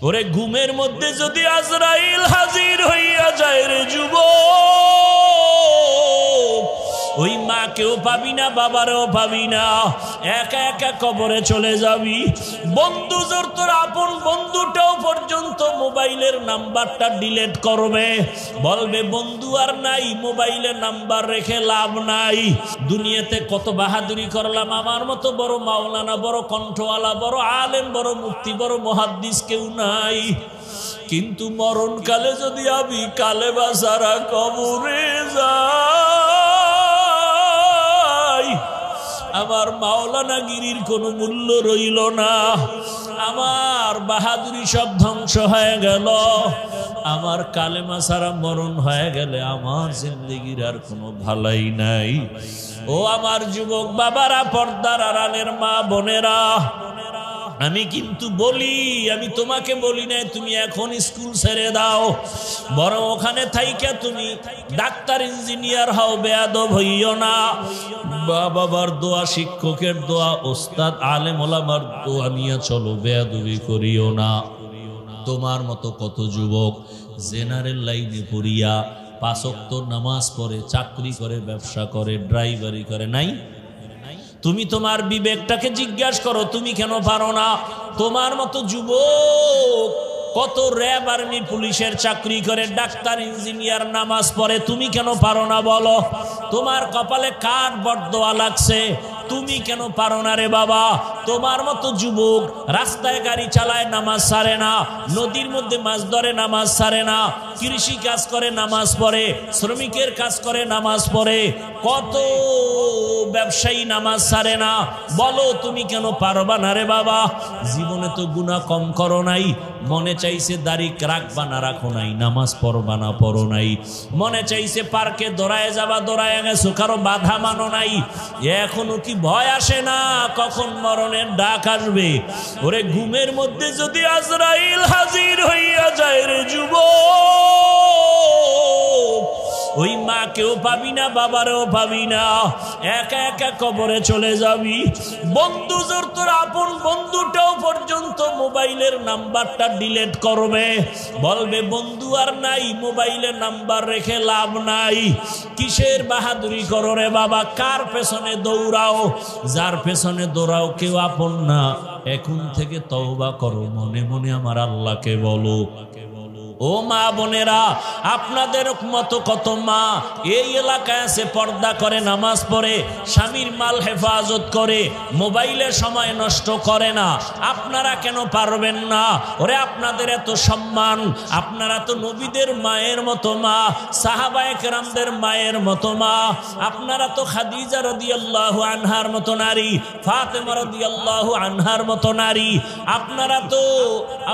ওরে ঘুমের মধ্যে যদি আজরাইল হাজির হইয়া যায় রে যুবক, ওই মাকেও পাবি না, বাবারও পাবি না, একা একা কবরে চলে যাবি। বন্ধু জোর তোর আপন বন্ধুটাও পর্যন্ত মোবাইলের নাম্বারটা ডিলিট করবে, বলবে বন্ধু আর নাই, মোবাইলের নাম্বার রেখে লাভ নাই। দুনিয়াতে কত বাহাদুরি করলাম, আমার মতো বড় মাওলানা, বড় কণ্ঠওয়ালা, বড় আলেম, বড় মুফতি, বড় মুহাদ্দিস কেউ নাই। কিন্তু মরণকালে যদি আমি কালেমা ছাড়া কবরে যাই, আমার মাওলানা গিরির কোনো মূল্য রইল না, আমার বাহাদুরি সব ধ্বংস হয়ে গেল, আমার কালেমা ছাড়া মরণ হয়ে গেলে আমার জিন্দেগির আর কোনো ভালাই নাই। ও আমার যুবক বাবারা, পর্দার আড়ালের মা বোনেরা, আমি কিন্তু বলি, আমি তোমাকে বলি না তুমি এখন স্কুল ছেড়ে দাও, বরং ওখানে থাইকা তুমি ডাক্তার ইঞ্জিনিয়ার হও, বেয়াদব হইও না। বাবার দোয়া, শিক্ষকের দোয়া, ওস্তাদ আলেম ওলামার দোয়া নিয়ে চলো, বেয়াদবি করিও না। তোমার মতো কত যুবক জেনারেল লাইনে পড়িয়া 5 ওয়াক্ত নামাজ পড়ে, চাকরি করে, ব্যবসা করে, ড্রাইভারি করে, নাই? তুমি তোমার বিবেকটাকে জিজ্ঞাসা করো, তুমি কেন পারো না? তোমার মতো যুবক কত র্যাব, আর্মি, পুলিশের চাকরি করে, ডাক্তার, ইঞ্জিনিয়ার, নামাজ পড়ে, তুমি কেন পারো না বলো? তোমার কপালে কার বরদোয়া লাগছে, তুমি কেন পারো না রে বাবা? তোমার মতো যুবক রাস্তায় গাড়ি চালায়, নামাজ ছাড়ে না, নদীর মধ্যে মাছ ধরে, নামাজ ছাড়ে না, কৃষি কাজ করে, নামাজ পড়ে, শ্রমিকের কাজ করে, নামাজ পড়ে, কত ব্যবসায়ী নামাজ ছাড়ে না, বলো তুমি কেন পারবা না রে বাবা? জীবনে তো গুনাহ কম করো নাই, মনে চাইছে দাড়ি রাখবা না রাখো নাই, নামাজ পড়বা না পড়ো নাই, মনে চাইছে পার্কে দৌড়ায় যাবা, দৌড়ায় গেছো, কারো বাধা মানো নাই। এখনো কি ভয় আসে না কখন মরণের ডাক আসবে? ওরে ঘুমের মধ্যে যদি আজরাইল হাজির হইয়া যায় রে যুবক, ওই মাকেও পাবি না, বাবারও পাবি না, একা একা কবরে চলে যাবি। বন্ধু জোর তোর আপন বন্ধুটাও পর্যন্ত মোবাইলের নাম্বারটা ডিলিট করবে, বলবে বন্ধু আর নাই, মোবাইলের নাম্বার রেখে লাভ নাই। কিসের বাহাদুরি করো রে বাবা? কার পেছনে দৌড়াও? যার পেছনে দৌড়াও কেউ আপন না। এখন থেকে তওবা করো, মনে মনে আমার আল্লাহকে বলো। ও মা বোনেরা, আপনাদের মতো কত মা এই এলাকায় আছে, পর্দা করে, নামাজ পড়ে, স্বামীর মাল হেফাজত করে, মোবাইলে সময় নষ্ট করে না। আপনারা কেন পারবেন না? ওরে আপনাদের এত সম্মান, আপনারা তো নবীদের মায়ের মতো মা, সাহাবায়ে কেরামদের মায়ের মতো মা, আপনারা তো খাদিজা রাদিয়াল্লাহু আনহার মতো নারী, ফাতেমা রাদিয়াল্লাহু আনহার মতো নারী, আপনারা তো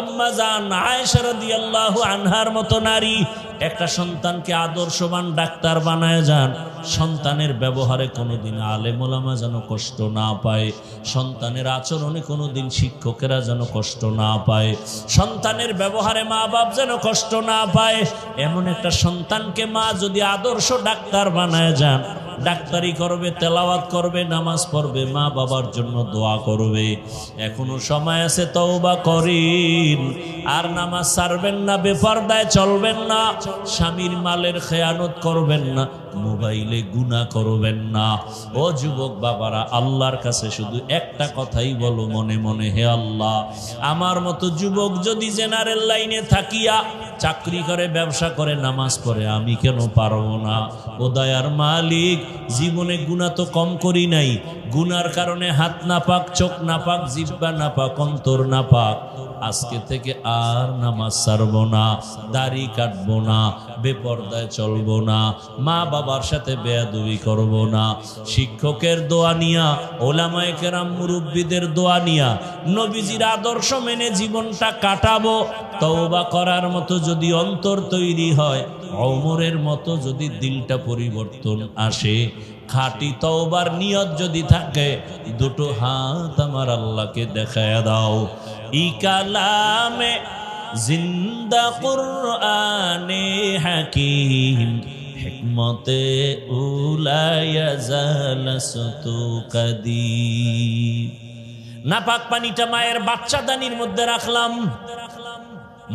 আম্মা জান আয়েশা রাদিয়াল্লাহু আনহার মতো নারী। একটা সন্তানকে আদর্শবান ডাক্তার বানায় যান, সন্তানের ব্যবহারে কোনোদিন আলেম ওলামা যেন কষ্ট না পায়, সন্তানের আচরণে কোনোদিন শিক্ষকেরা যেন কষ্ট না পায়, সন্তানের ব্যবহারে মা বাপ যেন কষ্ট না পায়। এমন একটা সন্তানকে মা যদি আদর্শ ডাক্তার বানায় যান, ডাক্তারি করবে, তেলাওয়াত করবে, নামাজ পড়বে, মা বাবার জন্য দোয়া করবে। এখনো সময় আছে, তওবা করেন। আর নামাজ ছাড়বেন না, বেপরদায় চলবেন না, স্বামীর মালের খেয়ানত করবেন না, মোবাইলে গুনাহ করবেন না। ও যুবক বাবারা, আল্লাহর কাছে শুধু একটা কথাই বলো মনে মনে, হে আল্লাহ, আমার মতো যুবক যদি জেনারেল লাইনে থাকিয়া চাকরি করে, ব্যবসা করে, নামাজ পড়ে, আমি কেন পারবো না? ও দয়ার মালিক, জীবনে গুনাহ তো কম করি নাই, গুনার কারণে হাত নাপাক, চোখ নাপাক, জিহ্বা নাপাক, অন্তর নাপাক। আজকে থেকে আর নামাজ ছাড়বো না, দাড়ি কাটবো না, বেপরদায় চলবো না, মা বাবার সাথে বেয়াদবি করবো না, শিক্ষকের দোয়া নিয়া, ওলামায়ে কেরাম মুরব্বীদের দোয়া নিয়া, নবীজির আদর্শ মেনে জীবনটা কাটাবো। তওবা করার মতো যদি অন্তর তৈরি হয়, ওমরের মতো যদি দিলটা পরিবর্তন আসে, খাঁটি তওবার নিয়ত যদি থাকে, দুটো হাত আমার আল্লাহকে দেখায়া দাও। ই কালামে জিন্দা কুরআনে হাকিম, হিকমতে উলায়া জালাসতু কাদিম। নাপাক পানিটা মায়ের বাচ্চাদানির মধ্যে রাখলাম,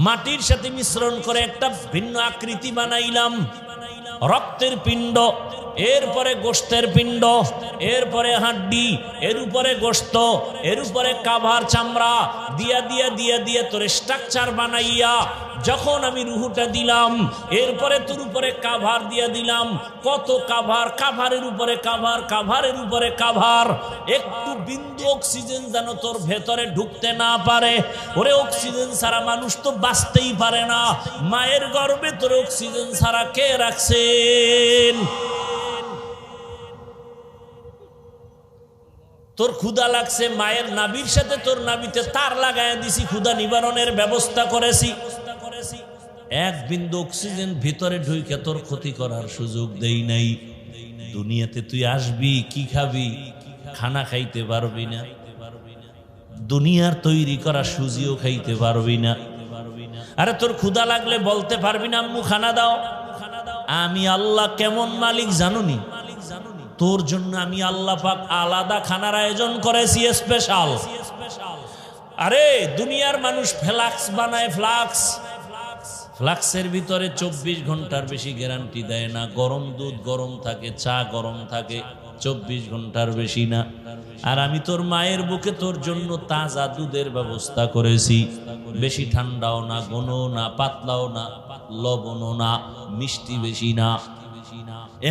মাটির সাথে মিশ্রণ করে একটা ভিন্ন আকৃতি বানাইলাম, রক্তের পিণ্ড, এরপরে গোশতের পিণ্ড, এরপরে হাড্ডি, এর উপরে গোশত, এর উপরে কাভার চামড়া দিয়া দিয়া দিয়া দিয়ে তোর স্ট্রাকচার বানাইয়া যখন আমি রুহুটা দিলাম, এরপরে তোর উপরে কাভার দিয়া দিলাম। কত কাভার, কাভারের উপরে কাভার, কাভারের উপরে কাভার। একটু বিন্দু অক্সিজেন যেন তোর ভেতরে ঢুকতে না পারে। ওরে অক্সিজেন ছাড়া মানুষ তো বাঁচতেই পারে না। মায়ের গর্ভে তোর অক্সিজেন ছাড়া কে রাখছেন? তোর ক্ষুধা লাগছে, মায়ের নাভির সাথে তোর নাভিতে তার লাগায় দিছি, ক্ষুধা নিবারণের ব্যবস্থা করেছি। এক বিন্দু অক্সিজেন ভিতরে ঢুকে তোর ক্ষতি করার সুযোগ দেই নাই। দুনিয়াতে তুই আসবি, কি খাবি? খানা খাইতে পারবি না, দুনিয়ার তৈরি করা সুজিও খাইতে পারবি না। আরে তোর ক্ষুধা লাগলে বলতে পারবি না আম্মু খানা দাও? আমি আল্লাহ কেমন মালিক জানুনি? তোর জন্য আমি আল্লাহ পাক আলাদা খানার আয়োজন করেছি, স্পেশাল। আরে দুনিয়ার মানুষ ফ্লাক্স বানায়, ফ্লাক্স, ফ্লাক্সের ভিতরে 24 ঘন্টার বেশি গ্যারান্টি দেয় না। গরম দুধ গরম থাকে, চা গরম থাকে, 24 ঘন্টার বেশি না। আর আমি তোর মায়ের বুকে তোর জন্য তাজা দুধের ব্যবস্থা করেছি, বেশি ঠান্ডাও না, ঘনও না, পাতলাও না, লবণও না, মিষ্টি বেশি না।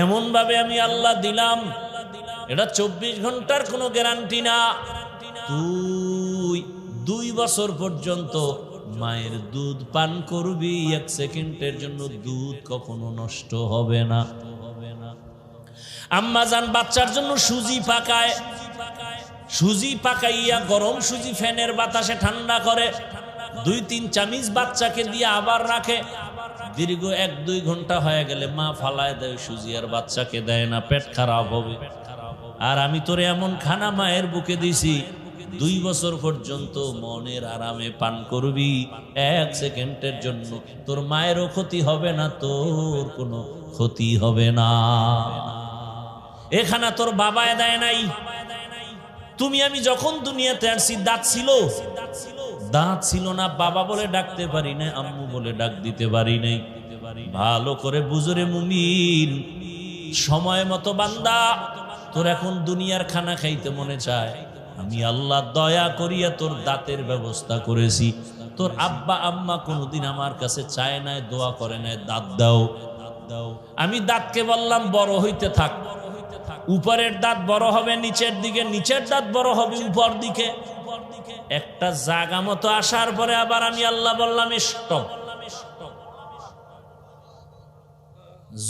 এমন ভাবে আমি আল্লাহ দিলাম, এটা 24 ঘন্টার কোনো গ্যারান্টি না। তুই 2 বছর পর্যন্ত মায়ের দুধ পান করবি, 1 সেকেন্ডের জন্য দুধ কখনো নষ্ট হবে না। আম্মা জান বাচ্চার জন্য সুজি পাকায়, সুজি পাকাইয়া গরম সুজি ফ্যানের বাতাসে ঠান্ডা করে 2-3 চামচ বাচ্চাকে দিয়ে আবার রাখে। দীর্ঘ 1-2 ঘন্টা হয়ে গেলে মা ফালায় দেয় সুজি, আর বাচ্চাকে দেয় না, পেট খারাপ হবে। আর আমি তোরে এমন খানা মায়ের বুকে দিছি, 2 বছর পর্যন্ত মনের আরামে পান করবি, 1 সেকেন্ডের জন্য তোর মায়েরও ক্ষতি হবে না, তোর কোনো ক্ষতি হবে না। এখানে তোর বাবায় দেয় নাই। তুমি আমি যখন দুনিয়াতে আসছি দাঁত ছিল, দাঁত ছিল না, বাবা বলে ডাকতে পারি না, আম্মু বলে ডাক দিতে পারি নাই। ভালো করে বুঝরে মুমিন, সময় মতো বান্দা তোর এখন দুনিয়ার খানা খাইতে মনে চায়, আমি আল্লাহ দয়া করিয়া তোর দাঁতের ব্যবস্থা করেছি। তোর আব্বা আম্মা কোনোদিন আমার কাছে চায় নাই, দোয়া করে নাই দাঁত দাও। আমি দাঁতকে বললাম বড় হইতে থাক, উপরের দাঁত বড় হবে নিচের দিকে, নিচের দাঁত বড় হবে উপর দিকে। একটা জায়গা মতো আসার পরে আবার আমি আল্লাহ বললাম স্টপ।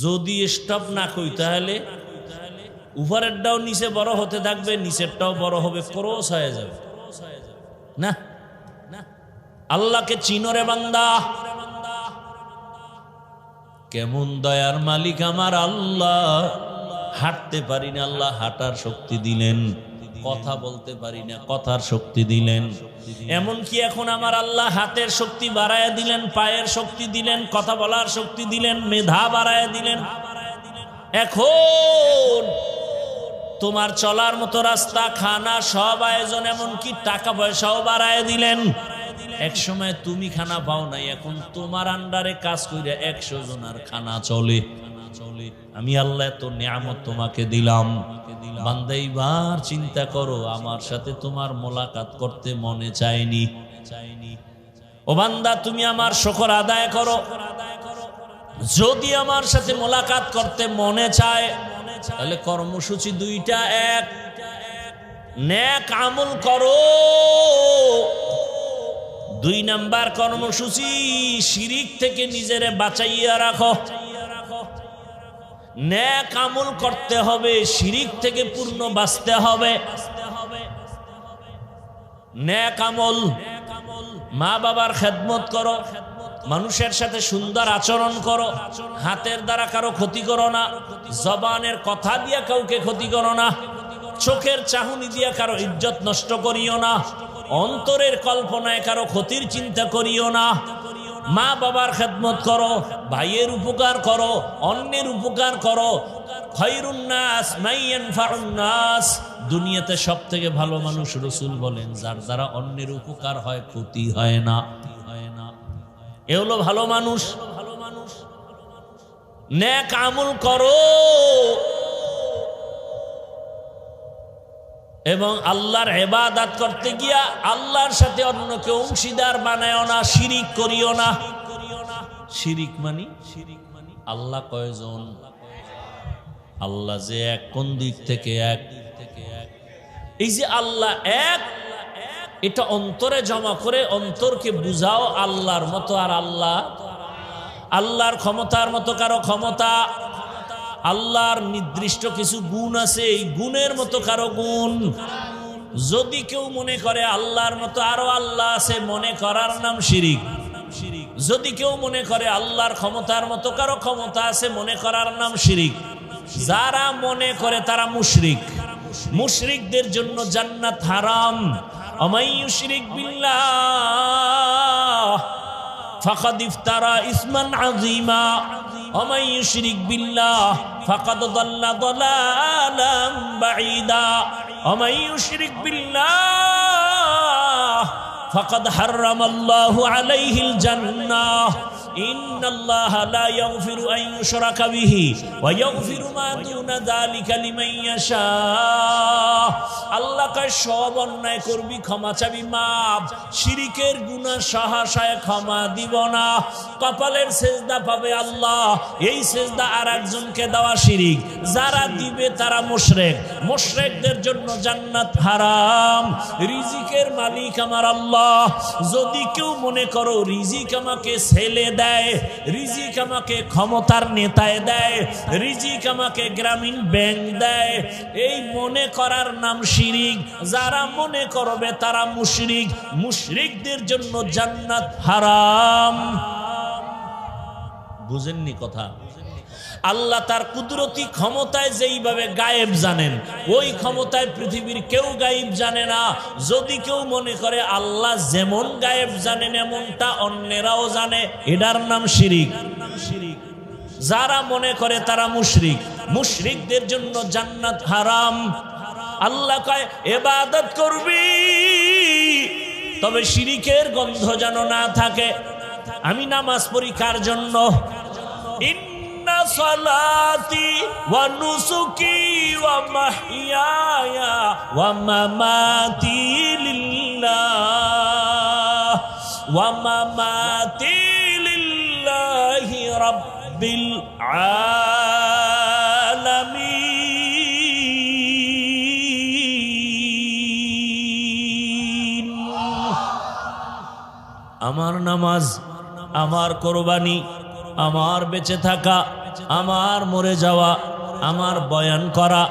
যদি স্টপ না কই তাহলে উপরেরটাও নিচে বড় হতে থাকবে, নিচেরটাও বড় হবে, ক্রস হয়ে যাবে না। আল্লাহকে চিনরে বান্দা, কেমন দয়ার মালিক আমার আল্লাহ। হাঁটতে পারি না, আল্লাহ হাঁটার শক্তি দিলেন। কথা বলতে পারি না, কথার শক্তি দিলেন। এমনকি এখন আমার আল্লাহ হাতের শক্তি বাড়ায় দিলেন, পায়ের শক্তি দিলেন, কথা বলার শক্তি দিলেন, মেধা বাড়ায় দিলেন। এখন তোমার চলার মতো রাস্তা, খানা, সব আয়োজন, এমনকি টাকা পয়সাও বাড়ায় দিলেন। এক সময় তুমি খানা পাও নাই, এখন তোমার আন্ডারে কাজ করে 100 জনের খানা চলে। আমি আল্লাহ এত নিয়ামত তোমাকে দিলাম। বান্দা এইবার চিন্তা করো, আমার সাথে তোমার মোলাকাত করতে মনে চায়নি? ও বান্দা, তুমি আমার শুকর আদায় করো। যদি আমার সাথে মোলাকাত করতে মনে চায়, তাহলে কর্মসূচি 2টা। 1, নেক আমল করো। 2 নাম্বার কর্মসূচি, শিরিক থেকে নিজেরে বাঁচাইয়া রাখো। নেক আমল করতে হবে, শিরিক থেকে পূর্ণ বাঁচতে হবে। নেক আমল, মা বাবার খেদমত করো, মানুষের সাথে সুন্দর আচরণ করো, হাতের দ্বারা কারো ক্ষতি করো না, জবানের কথা দিয়ে কাউকে ক্ষতি করো না, চোখের চাহনি দিয়ে কারো ইজ্জত নষ্ট করিও না, অন্তরের কল্পনায় কারো ক্ষতির চিন্তা করিও না। মা বাবার খেদমত করো, ভাইয়ের উপকার করো, অন্যের উপকার করো। খায়রুন নাস মান ইয়ানফাউন নাস, দুনিয়াতে সবথেকে ভালো মানুষ রাসূল বলেন যার দ্বারা অন্যের উপকার হয়, ক্ষতি হয় না। এ হলো ভালো মানুষ। নেক আমল করো এবং আল্লাহর ইবাদত করতে গিয়া আল্লাহর সাথে অন্যকে অংশীদার বানায়ও না, শিরিক করিও না। শিরিক মানে আল্লাহ কয়জন? আল্লাহ যে এক, কোন দিক থেকে এক? এই যে আল্লাহ এক, এটা অন্তরে জমা করে অন্তরকে বুঝাও আল্লাহর মতো আর আল্লাহর ক্ষমতার মতো কারো ক্ষমতা, আল্লাহর নির্দিষ্ট কিছু গুণ আছে, এই গুণের মতো কারো গুণ। যদি কেউ মনে করে আল্লাহর মতো আরো আল্লাহ আছে, মনে করার নাম শিরিক। যদি কেউ মনে করে আল্লাহর ক্ষমতার মতো কারো ক্ষমতা আছে, মনে করার নাম শিরিক। যারা মনে করে তারা মুশরিক। মুশরিকদের জন্য জান্নাত হারাম। আমাই ইউশরিক বিল্লাহ ফাকাদ ইফতারা ইসমান আযীমা ওয়ামান ইউশরিক বিল্লাহ ফাকাদ দাল্লা দালালাম বাঈদা ওয়ামান ইউশরিক বিল্লাহ ফাকাদ হারামাল্লাহু আলাইহিল জান্নাহ ইন্নাল্লাহা লা ইয়াগফিরু আন ইউশরাকা বিহি ওয়া ইয়াগফিরু মা দুনা যালিকা লিমান ইয়াশা। আল্লাহ কয় সব অন্যায় করবি ক্ষমা চাবি মাপ, শিরিকের গুনাহ সহসায় ক্ষমা দিব না। কপালের সেজদা পাবে আল্লাহ, এই সেজদা আর একজনকে দেওয়া শিরিক। যারা দিবে তারা মুশরিক। মুশরিকদের জন্য জান্নাত হারাম। রিজিকের মালিক আমার আল্লাহ। যদি কেউ মনে করো রিজিক আমাকে ছেলে দেয়, রিজিক আমাকে ক্ষমতার নেতায় দেয়, রিজিক আমাকে গ্রামীণ ব্যাংক দেয়, এই মনে করার নাম শিরিক। যারা মনে করবে তারা মুশরিক। মুশরিকদের জন্য জান্নাত হারাম। বুঝেননি কথা? আল্লাহ তার কুদরতি ক্ষমতায় যেইভাবে গায়েব জানেন, ওই ক্ষমতায় পৃথিবীর কেউ গায়েব জানে না। যদি কেউ মনে করে আল্লাহ যেমন গায়েব জানেন এমনটা অন্যেরাও জানে, এটার নাম শিরিক। যারা মনে করে তারা মুশরিক। মুশরিকদের জন্য জান্নাত হারাম। আল্লাহ কয় ইবাদত করবি, তবে শিরিকের গন্ধ যেন না থাকে। আমি নামাজ পড়ি কার জন্য? ইন্না সালাতি ওয়া নুসুকি ওয়া মাহইয়ায়া ওয়া মামাতি লিল্লাহ ওয়া মামাতি লিল্লাহি রাব্বিল আলামিন। আমার নামাজ, আমার কোরবানি, আমার বেঁচে থাকা, আমার মরে যাওয়া, আমার বয়ান করা,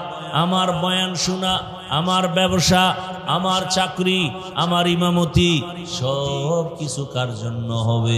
আমার বয়ান শোনা, আমার ব্যবসা, আমার চাকরি, আমার ইমামতি, সব কিছু কার জন্য হবে?